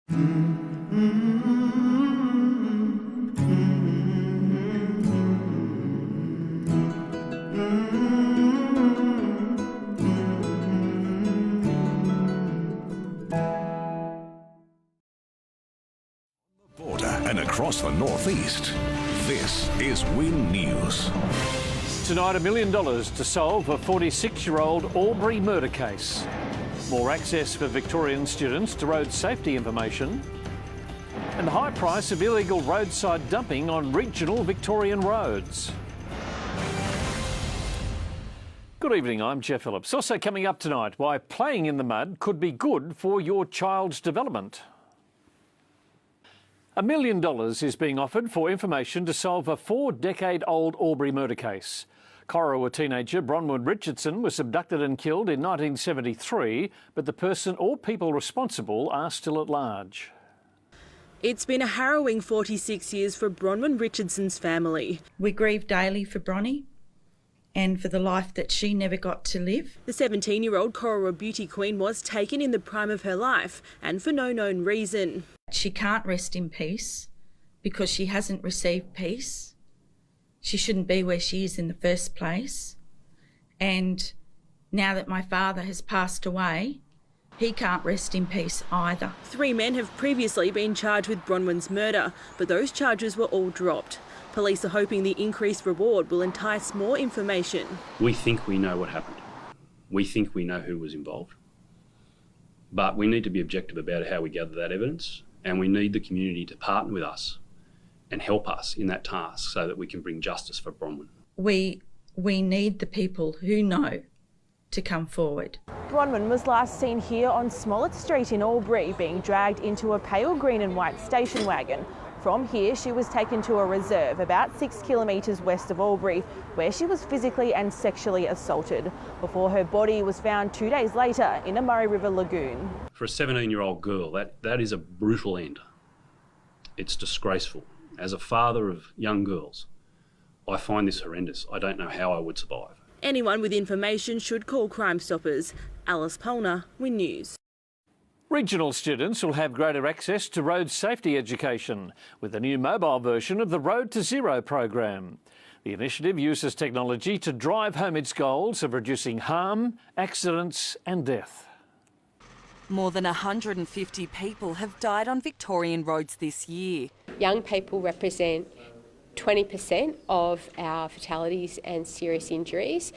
Border and across the northeast, this is Win News. Tonight, $1 million to solve a 46-year-old Albury murder case. More access for Victorian students to road safety information. And the high price of illegal roadside dumping on regional Victorian roads. Good evening, I'm Geoff Phillips. Also coming up tonight, why playing in the mud could be good for your child's development. $1 million is being offered for information to solve a 4-decade-old Albury murder case. Corowa teenager Bronwyn Richardson was abducted and killed in 1973, but the person or people responsible are still at large. It's been a harrowing 46 years for Bronwyn Richardson's family. We grieve daily for Bronnie and for the life that she never got to live. The 17-year-old Corowa beauty queen was taken in the prime of her life and for no known reason. She can't rest in peace because she hasn't received peace. She shouldn't be where she is in the first place. And now that my father has passed away, he can't rest in peace either. 3 men have previously been charged with Bronwyn's murder, but those charges were all dropped. Police are hoping the increased reward will entice more information. We think we know what happened. We think we know who was involved. But we need to be objective about how we gather that evidence, and we need the community to partner with us and help us in that task so that we can bring justice for Bronwyn. We need the people who know to come forward. Bronwyn was last seen here on Smollett Street in Albury, being dragged into a pale green and white station wagon. From here, she was taken to a reserve about 6 kilometres west of Albury, where she was physically and sexually assaulted, before her body was found 2 days later in a Murray River lagoon. For a 17-year-old girl, that is a brutal end. It's disgraceful. As a father of young girls, I find this horrendous. I don't know how I would survive. Anyone with information should call Crime Stoppers. Alice Polner, Win News. Regional students will have greater access to road safety education with a new mobile version of the Road to Zero program. The initiative uses technology to drive home its goals of reducing harm, accidents and death. More than 150 people have died on Victorian roads this year. Young people represent 20% of our fatalities and serious injuries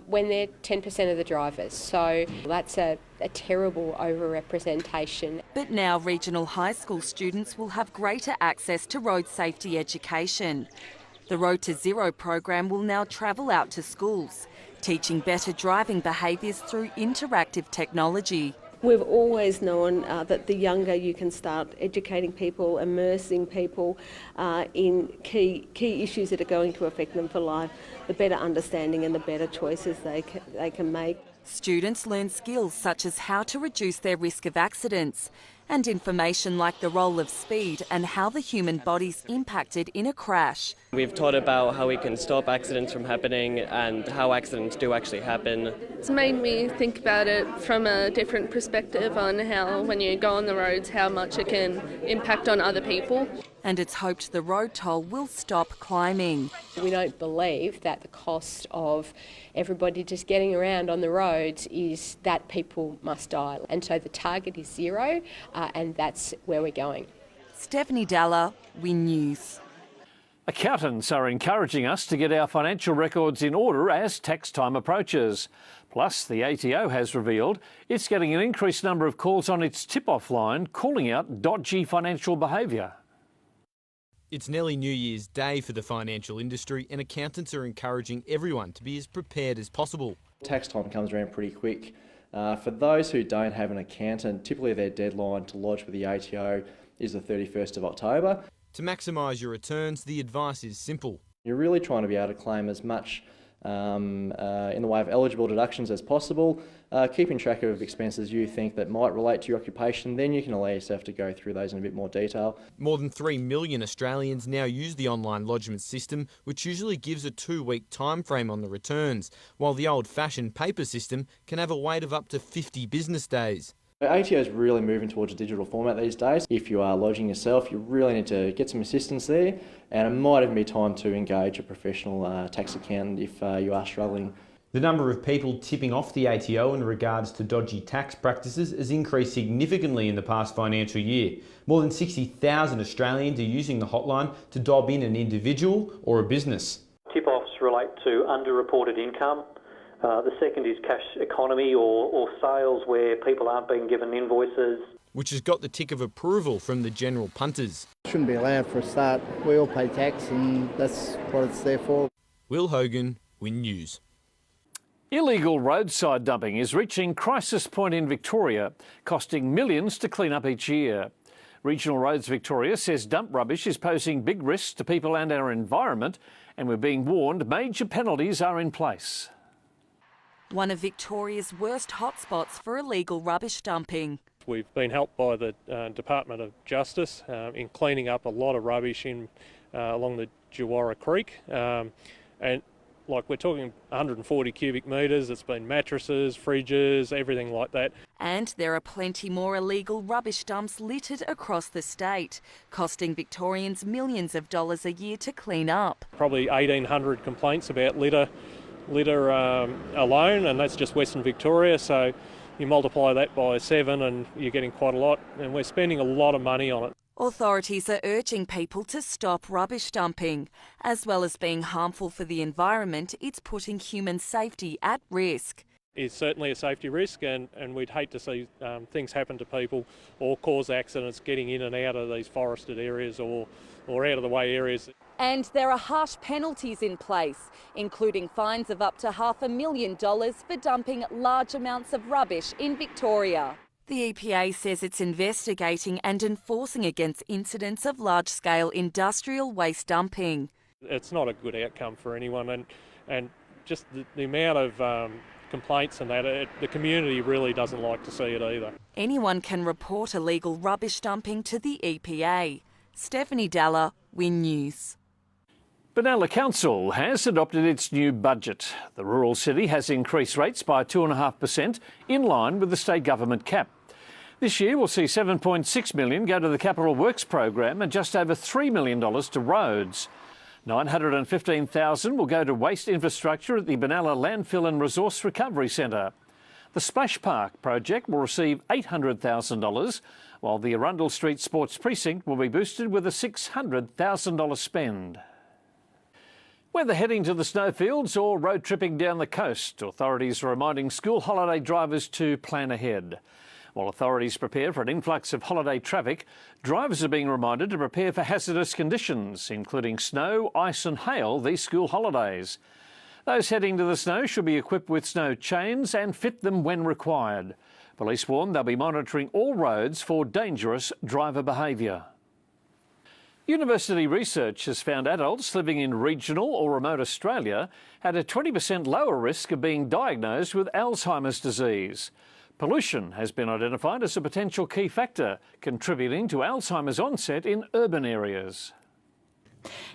when they're 10% of the drivers. So that's a terrible overrepresentation. But now regional high school students will have greater access to road safety education. The Road to Zero program will now travel out to schools, teaching better driving behaviours through interactive technology. We've always known that the younger you can start educating people, immersing people in key issues that are going to affect them for life, the better understanding and the better choices they can make. Students learn skills such as how to reduce their risk of accidents and information like the role of speed and how the human body's impacted in a crash. We've taught about how we can stop accidents from happening and how accidents do actually happen. It's made me think about it from a different perspective on how, when you go on the roads, how much it can impact on other people. And it's hoped the road toll will stop climbing. We don't believe that the cost of everybody just getting around on the roads is that people must die. And so the target is zero, and that's where we're going. Stephanie Dalla, Win News. Accountants are encouraging us to get our financial records in order as tax time approaches. Plus, the ATO has revealed it's getting an increased number of calls on its tip-off line calling out dodgy financial behaviour. It's nearly New Year's Day for the financial industry, and accountants are encouraging everyone to be as prepared as possible. Tax time comes around pretty quick. For those who don't have an accountant, typically their deadline to lodge with the ATO is the 31st of October. To maximise your returns, the advice is simple. You're really trying to be able to claim as much in the way of eligible deductions as possible, keeping track of expenses you think that might relate to your occupation. Then you can allow yourself to go through those in a bit more detail. More than 3 million Australians now use the online lodgement system, which usually gives a 2-week time frame on the returns, while the old-fashioned paper system can have a wait of up to 50 business days. ATO is really moving towards a digital format these days. If you are lodging yourself, you really need to get some assistance there, and it might even be time to engage a professional tax accountant if you are struggling. The number of people tipping off the ATO in regards to dodgy tax practices has increased significantly in the past financial year. More than 60,000 Australians are using the hotline to dob in an individual or a business. Tip-offs relate to underreported income. The second is cash economy or sales where people aren't being given invoices. Which has got the tick of approval from the general punters. Shouldn't be allowed for a start. We all pay tax and that's what it's there for. Will Hogan, Win News. Illegal roadside dumping is reaching crisis point in Victoria, costing millions to clean up each year. Regional Roads Victoria says dump rubbish is posing big risks to people and our environment, and we're being warned major penalties are in place. One of Victoria's worst hotspots for illegal rubbish dumping. We've been helped by the Department of Justice in cleaning up a lot of rubbish along the Jawara Creek. And like we're talking 140 cubic metres, it's been mattresses, fridges, everything like that. And there are plenty more illegal rubbish dumps littered across the state, costing Victorians millions of dollars a year to clean up. Probably 1,800 complaints about litter alone, and that's just Western Victoria, so you multiply that by 7 and you're getting quite a lot, and we're spending a lot of money on it. Authorities are urging people to stop rubbish dumping. As well as being harmful for the environment, it's putting human safety at risk. It's certainly a safety risk, and we'd hate to see things happen to people or cause accidents getting in and out of these forested areas or out of the way areas. And there are harsh penalties in place, including fines of up to $500,000 for dumping large amounts of rubbish in Victoria. The EPA says it's investigating and enforcing against incidents of large-scale industrial waste dumping. It's not a good outcome for anyone, and just the amount of complaints and that, the community really doesn't like to see it either. Anyone can report illegal rubbish dumping to the EPA. Stephanie Dalla, Win News. Benalla Council has adopted its new budget. The rural city has increased rates by 2.5% in line with the state government cap. This year we'll see $7.6 million go to the Capital Works program and just over $3 million to roads. $915,000 will go to waste infrastructure at the Benalla Landfill and Resource Recovery Centre. The Splash Park project will receive $800,000, while the Arundel Street Sports Precinct will be boosted with a $600,000 spend. Whether heading to the snowfields or road tripping down the coast, authorities are reminding school holiday drivers to plan ahead. While authorities prepare for an influx of holiday traffic, drivers are being reminded to prepare for hazardous conditions, including snow, ice and hail these school holidays. Those heading to the snow should be equipped with snow chains and fit them when required. Police warn they'll be monitoring all roads for dangerous driver behaviour. University research has found adults living in regional or remote Australia had a 20% lower risk of being diagnosed with Alzheimer's disease. Pollution has been identified as a potential key factor contributing to Alzheimer's onset in urban areas.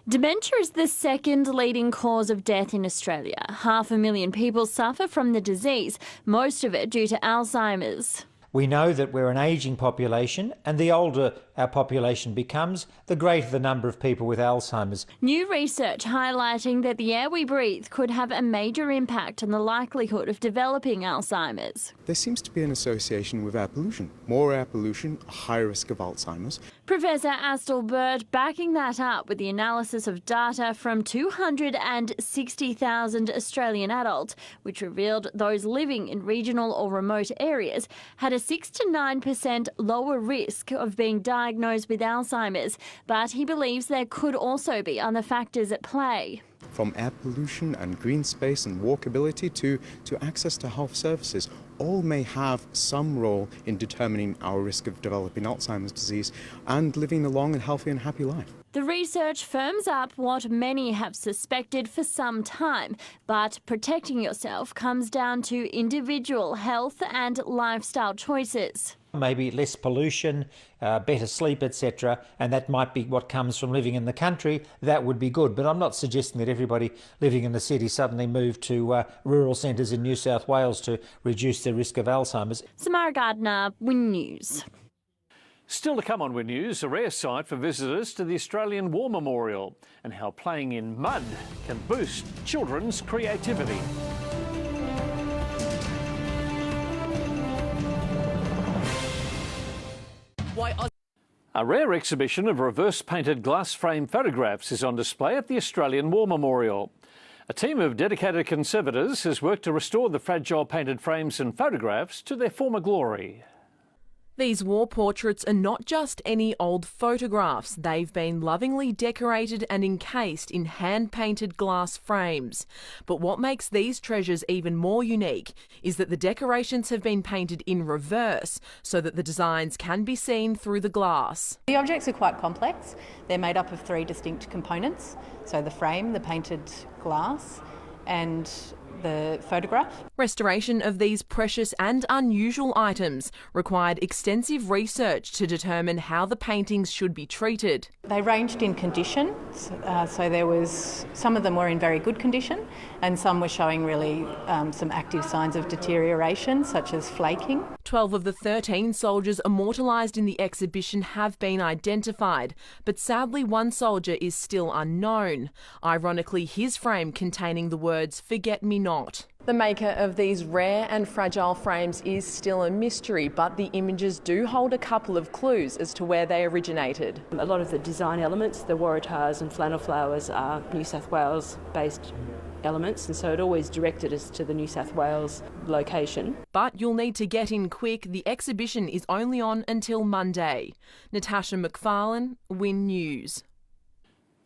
Dementia is the second leading cause of death in Australia. 500,000 people suffer from the disease, most of it due to Alzheimer's. We know that we're an ageing population, and the older our population becomes, the greater the number of people with Alzheimer's. New research highlighting that the air we breathe could have a major impact on the likelihood of developing Alzheimer's. There seems to be an association with air pollution. More air pollution, a higher risk of Alzheimer's. Professor Astle Bird backing that up with the analysis of data from 260,000 Australian adults, which revealed those living in regional or remote areas had a 6 to 9% lower risk of being diagnosed with Alzheimer's, but he believes there could also be other factors at play. From air pollution and green space and walkability to access to health services, all may have some role in determining our risk of developing Alzheimer's disease and living a long and healthy and happy life. The research firms up what many have suspected for some time, but protecting yourself comes down to individual health and lifestyle choices. Maybe less pollution, better sleep, etc., and that might be what comes from living in the country. That would be good, but I'm not suggesting that everybody living in the city suddenly move to rural centres in New South Wales to reduce their the risk of Alzheimer's. Samara Gardner, Win News. Still to come on Win News, a rare sight for visitors to the Australian War Memorial and how playing in mud can boost children's creativity. A rare exhibition of reverse-painted glass frame photographs is on display at the Australian War Memorial. A team of dedicated conservators has worked to restore the fragile painted frames and photographs to their former glory. These war portraits are not just any old photographs. They've been lovingly decorated and encased in hand-painted glass frames. But what makes these treasures even more unique is that the decorations have been painted in reverse so that the designs can be seen through the glass. The objects are quite complex. They're made up of 3 distinct components. So the frame, the painted glass, and the photograph. Restoration of these precious and unusual items required extensive research to determine how the paintings should be treated. They ranged in condition, so there was some of them were in very good condition and some were showing really some active signs of deterioration, such as flaking. 12 of the 13 soldiers immortalised in the exhibition have been identified, but sadly one soldier is still unknown. Ironically, his frame containing the words "Forget Me Not." The maker of these rare and fragile frames is still a mystery, but the images do hold a couple of clues as to where they originated. A lot of the design elements, the waratahs and flannel flowers, are New South Wales-based elements, and so it always directed us to the New South Wales location. But you'll need to get in quick. The exhibition is only on until Monday. Natasha McFarlane, Win News.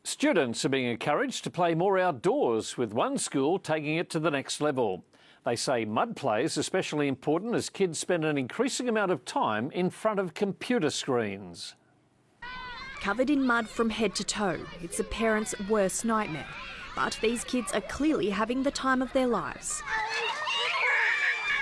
Students are being encouraged to play more outdoors, with one school taking it to the next level. They say mud play is especially important as kids spend an increasing amount of time in front of computer screens. Covered in mud from head to toe, it's a parent's worst nightmare. But these kids are clearly having the time of their lives.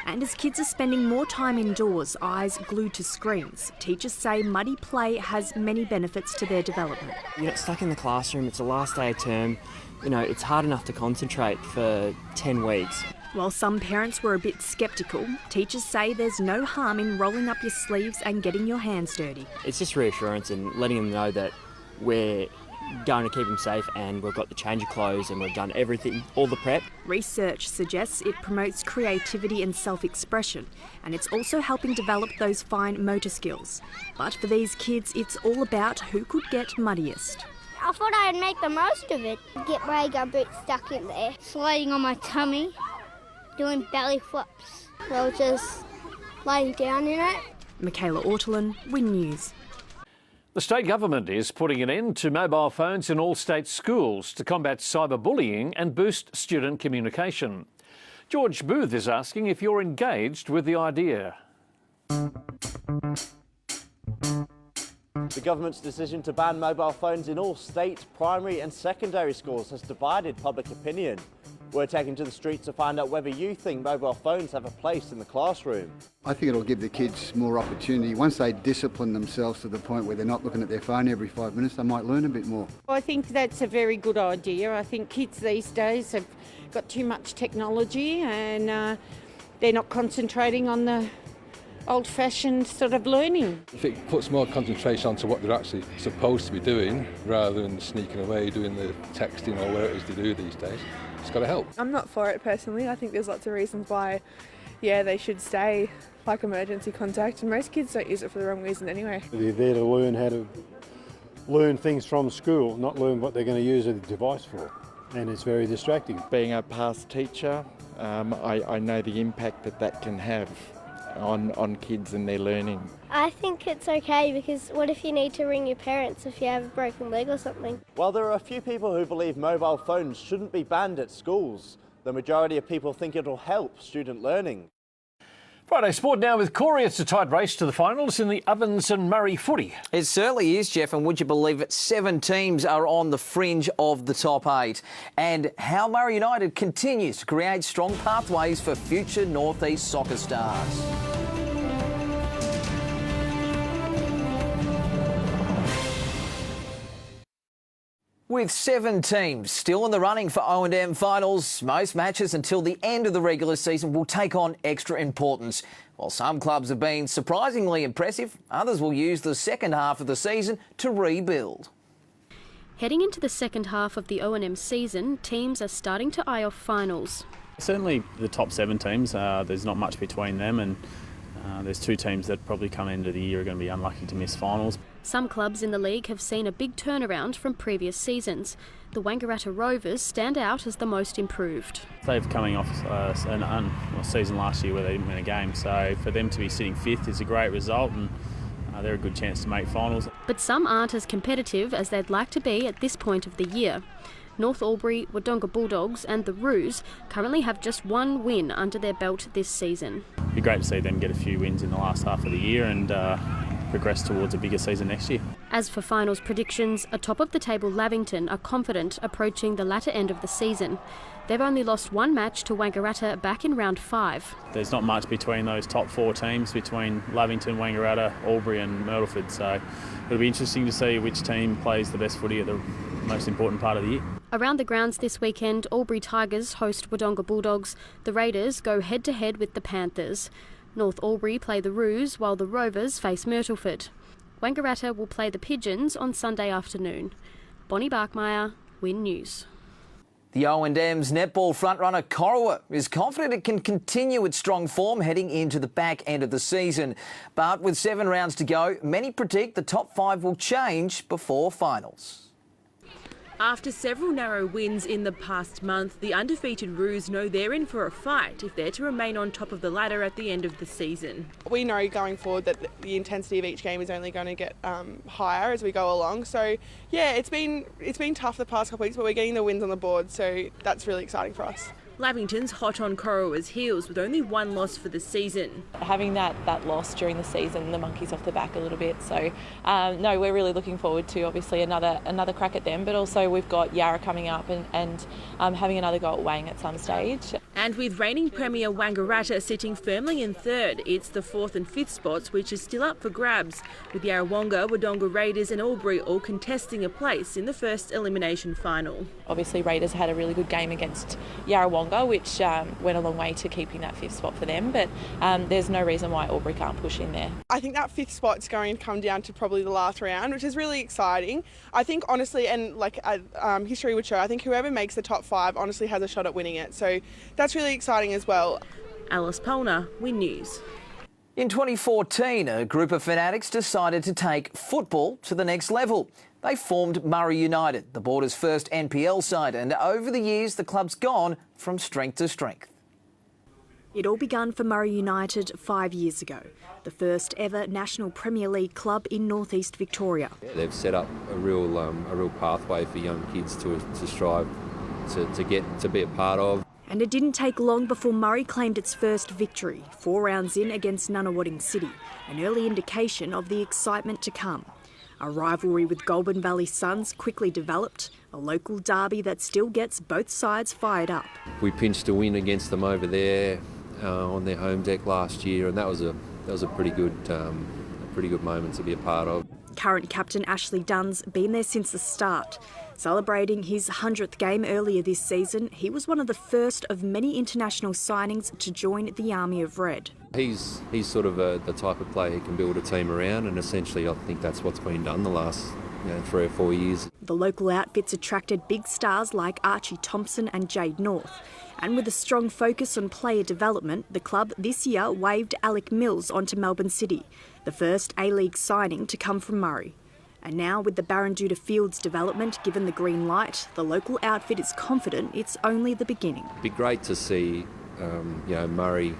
And as kids are spending more time indoors, eyes glued to screens, teachers say muddy play has many benefits to their development. You get stuck in the classroom, it's the last day of term, it's hard enough to concentrate for 10 weeks. While some parents were a bit sceptical, teachers say there's no harm in rolling up your sleeves and getting your hands dirty. It's just reassurance and letting them know that we're going to keep them safe and we've got the change of clothes and we've done everything, all the prep. Research suggests it promotes creativity and self-expression, and it's also helping develop those fine motor skills. But for these kids, it's all about who could get muddiest. I thought I'd make the most of it. Get my gumboots stuck in there, sliding on my tummy, doing belly flips. I was just lying down in it. Michaela Ortolin, Win News. The state government is putting an end to mobile phones in all state schools to combat cyberbullying and boost student communication. George Booth is asking if you're engaged with the idea. The government's decision to ban mobile phones in all state primary and secondary schools has divided public opinion. We're taking to the streets to find out whether you think mobile phones have a place in the classroom. I think it'll give the kids more opportunity. Once they discipline themselves to the point where they're not looking at their phone every 5 minutes, they might learn a bit more. I think that's a very good idea. I think kids these days have got too much technology and they're not concentrating on the old-fashioned sort of learning. If it puts more concentration onto what they're actually supposed to be doing, rather than sneaking away doing the texting or whatever it is to do these days, it's got to help. I'm not for it personally. I think there's lots of reasons why, they should stay like emergency contact, and most kids don't use it for the wrong reason anyway. They're there to learn how to learn things from school, not learn what they're going to use the device for, and it's very distracting. Being a past teacher, I know the impact that can have on kids and their learning. I think it's okay, because what if you need to ring your parents if you have a broken leg or something? While there are a few people who believe mobile phones shouldn't be banned at schools, the majority of people think it'll help student learning. Friday Sport now with Corey. It's a tight race to the finals in the Ovens and Murray footy. It certainly is, Geoff, and would you believe it, 7 teams are on the fringe of the top 8. And how Murray United continues to create strong pathways for future North East soccer stars. With 7 teams still in the running for O&M finals, most matches until the end of the regular season will take on extra importance. While some clubs have been surprisingly impressive, others will use the second half of the season to rebuild. Heading into the second half of the O&M season, teams are starting to eye off finals. Certainly the top 7 teams, there's not much between them, and there's 2 teams that probably come into the year are going to be unlucky to miss finals. Some clubs in the league have seen a big turnaround from previous seasons. The Wangaratta Rovers stand out as the most improved. They've coming off a season last year where they didn't win a game, so for them to be sitting 5th is a great result, and they're a good chance to make finals. But some aren't as competitive as they'd like to be at this point of the year. North Albury, Wodonga Bulldogs and the Roos currently have just 1 win under their belt this season. It'd be great to see them get a few wins in the last half of the year and progress towards a bigger season next year. As for finals predictions, atop of the table Lavington are confident approaching the latter end of the season. They've only lost 1 match to Wangaratta back in round 5. There's not much between those top 4 teams, between Lavington, Wangaratta, Albury and Myrtleford, so it'll be interesting to see which team plays the best footy at the most important part of the year. Around the grounds this weekend, Albury Tigers host Wodonga Bulldogs. The Raiders go head-to-head with the Panthers. North Albury play the Roos while the Rovers face Myrtleford. Wangaratta will play the Pigeons on Sunday afternoon. Bonnie Barkmeyer, Win News. The O&M's netball frontrunner Corowa is confident it can continue its strong form heading into the back end of the season. But with 7 rounds to go, many predict the top 5 will change before finals. After several narrow wins in the past month, the undefeated Roos know they're in for a fight if they're to remain on top of the ladder at the end of the season. We know going forward that the intensity of each game is only going to get higher as we go along. So yeah, it's been tough the past couple of weeks, but we're getting the wins on the board, so that's really exciting for us. Lavington's hot on Corowa's heels with only 1 loss for the season. Having that loss during the season, the monkey's off the back a little bit. So no, we're really looking forward to obviously another crack at them, but also we've got Yarra coming up and having another go at Wang at some stage. And with reigning Premier Wangaratta sitting firmly in 3rd, it's the 4th and 5th spots which is still up for grabs, with Yarrawonga, Wodonga Raiders and Albury all contesting a place in the first elimination final. Obviously Raiders had a really good game against Yarrawonga, which went a long way to keeping that 5th spot for them, but there's no reason why Albury can't push in there. I think that 5th spot's going to come down to probably the last round, which is really exciting. I think honestly, and like history would show, I think whoever makes the top 5 honestly has a shot at winning it, so that's really exciting as well. Alice Polner, Win News. In 2014, a group of fanatics decided to take football to the next level. They formed Murray United, the Border's first NPL side, and over the years the club's gone from strength to strength. It all began for Murray United 5 years ago, the first ever National Premier League club in northeast Victoria. They've set up a real pathway for young kids to strive to get to be a part of. And it didn't take long before Murray claimed its first victory, 4 rounds in against Nunawading City, an early indication of the excitement to come. A rivalry with Goulburn Valley Suns quickly developed, a local derby that still gets both sides fired up. We pinched a win against them over there on their home deck last year, and that was a pretty good moment to be a part of. Current captain Ashley Dunn's been there since the start. Celebrating his 100th game earlier this season, he was one of the first of many international signings to join the Army of Red. He's sort of the type of player who can build a team around, and essentially I think that's what's been done the last 3 or 4 years. The local outfits attracted big stars like Archie Thompson and Jade North. And with a strong focus on player development, the club this year waived Alec Mills onto Melbourne City, the first A-League signing to come from Murray. And now, with the Barranduda Fields development given the green light, the local outfit is confident it's only the beginning. It'd be great to see, Murray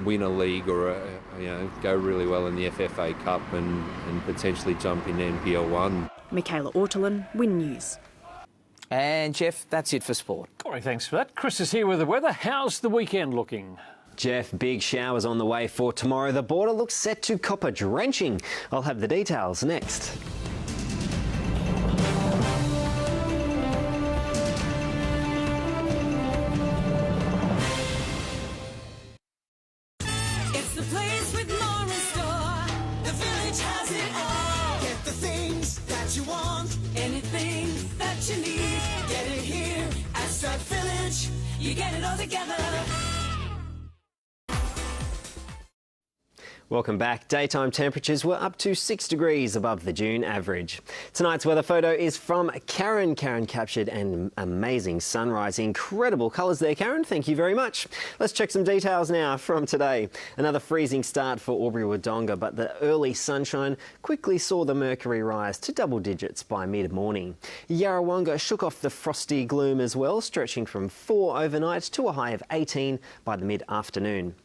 win a league or go really well in the FFA Cup and potentially jump in NPL1. Michaela Ortolin, Win News. And Geoff, that's it for sport. Corey, thanks for that. Chris is here with the weather. How's the weekend looking? Geoff, big showers on the way for tomorrow. The border looks set to copper drenching. I'll have the details next. It's the place with Morris Store. The village has it all. Get the things that you want. it all together. Welcome back. Daytime temperatures were up to 6 degrees above the June average. Tonight's weather photo is from Karen. Karen captured an amazing sunrise. Incredible colours there, Karen. Thank you very much. Let's check some details now from today. Another freezing start for Albury-Wodonga, but the early sunshine quickly saw the mercury rise to double digits by mid-morning. Yarrawonga shook off the frosty gloom as well, stretching from 4 overnight to a high of 18 by the mid-afternoon.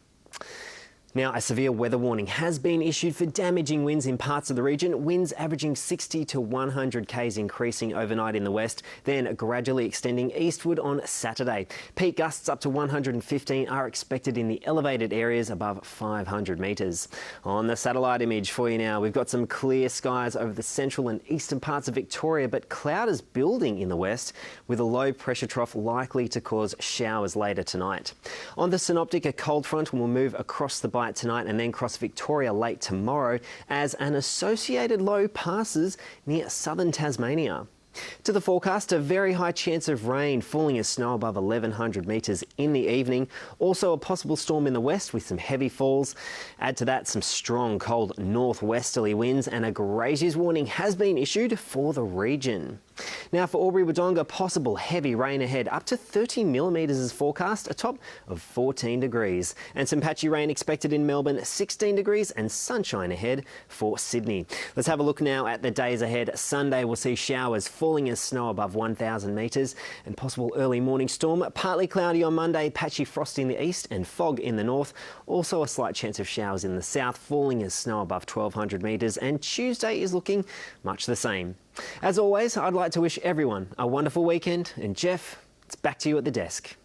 Now, a severe weather warning has been issued for damaging winds in parts of the region. Winds averaging 60 to 100 k's increasing overnight in the west, then gradually extending eastward on Saturday. Peak gusts up to 115 are expected in the elevated areas above 500 metres. On the satellite image for you now, we've got some clear skies over the central and eastern parts of Victoria, but cloud is building in the west with a low pressure trough likely to cause showers later tonight. On the synoptic, a cold front will move across the Bight tonight and then cross Victoria late tomorrow as an associated low passes near southern Tasmania. To the forecast, a very high chance of rain falling as snow above 1,100 metres in the evening. Also a possible storm in the west with some heavy falls. Add to that some strong cold northwesterly winds and a graziers warning has been issued for the region. Now for Albury-Wodonga, possible heavy rain ahead. Up to 30 millimetres is forecast, a top of 14 degrees. And some patchy rain expected in Melbourne, 16 degrees and sunshine ahead for Sydney. Let's have a look now at the days ahead. Sunday will see showers falling as snow above 1,000 metres and possible early morning storm. Partly cloudy on Monday, patchy frost in the east and fog in the north. Also a slight chance of showers in the south, falling as snow above 1,200 metres, and Tuesday is looking much the same. As always, I'd like to wish everyone a wonderful weekend, and Geoff, it's back to you at the desk.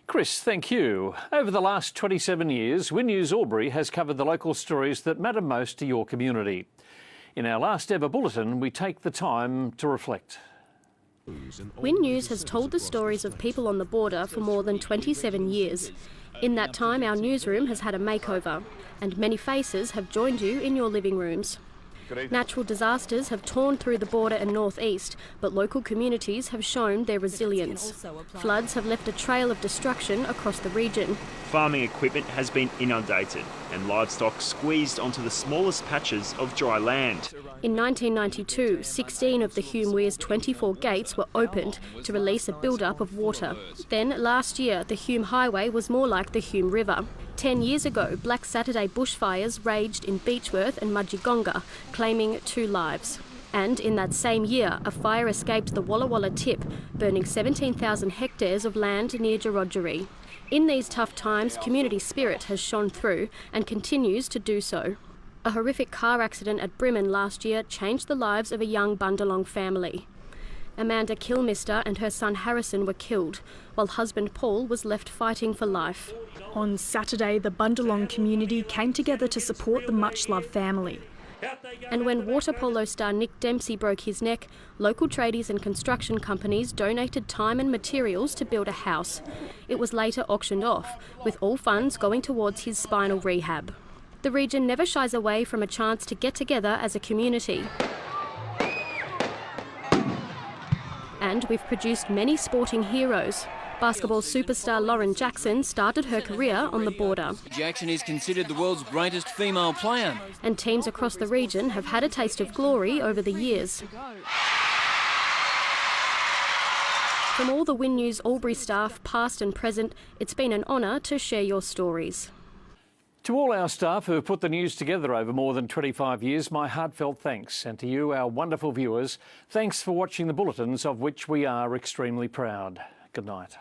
Chris, thank you. Over the last 27 years, Win News Albury has covered the local stories that matter most to your community. In our last ever bulletin, we take the time to reflect. Win News has told the stories of people on the border for more than 27 years. In that time, our newsroom has had a makeover, and many faces have joined you in your living rooms. Natural disasters have torn through the border and northeast, but local communities have shown their resilience. Floods have left a trail of destruction across the region. Farming equipment has been inundated and livestock squeezed onto the smallest patches of dry land. In 1992, 16 of the Hume Weirs 24 gates were opened to release a build-up of water. Then, last year, the Hume Highway was more like the Hume River. 10 years ago, Black Saturday bushfires raged in Beechworth and Mudgegonga, claiming 2 lives. And in that same year, a fire escaped the Walla Walla Tip, burning 17,000 hectares of land near Gerodgery. In these tough times, community spirit has shone through and continues to do so. A horrific car accident at Brimmen last year changed the lives of a young Bundalong family. Amanda Kilmister and her son Harrison were killed, while husband Paul was left fighting for life. On Saturday, the Bundalong community came together to support the much-loved family. And when water polo star Nick Dempsey broke his neck, local tradies and construction companies donated time and materials to build a house. It was later auctioned off, with all funds going towards his spinal rehab. The region never shies away from a chance to get together as a community. And we've produced many sporting heroes. Basketball superstar Lauren Jackson started her career on the border. Jackson is considered the world's greatest female player. And teams across the region have had a taste of glory over the years. From all the Win News Albury staff, past and present, it's been an honour to share your stories. To all our staff who have put the news together over more than 25 years, my heartfelt thanks. And to you, our wonderful viewers, thanks for watching the bulletins, of which we are extremely proud. Good night.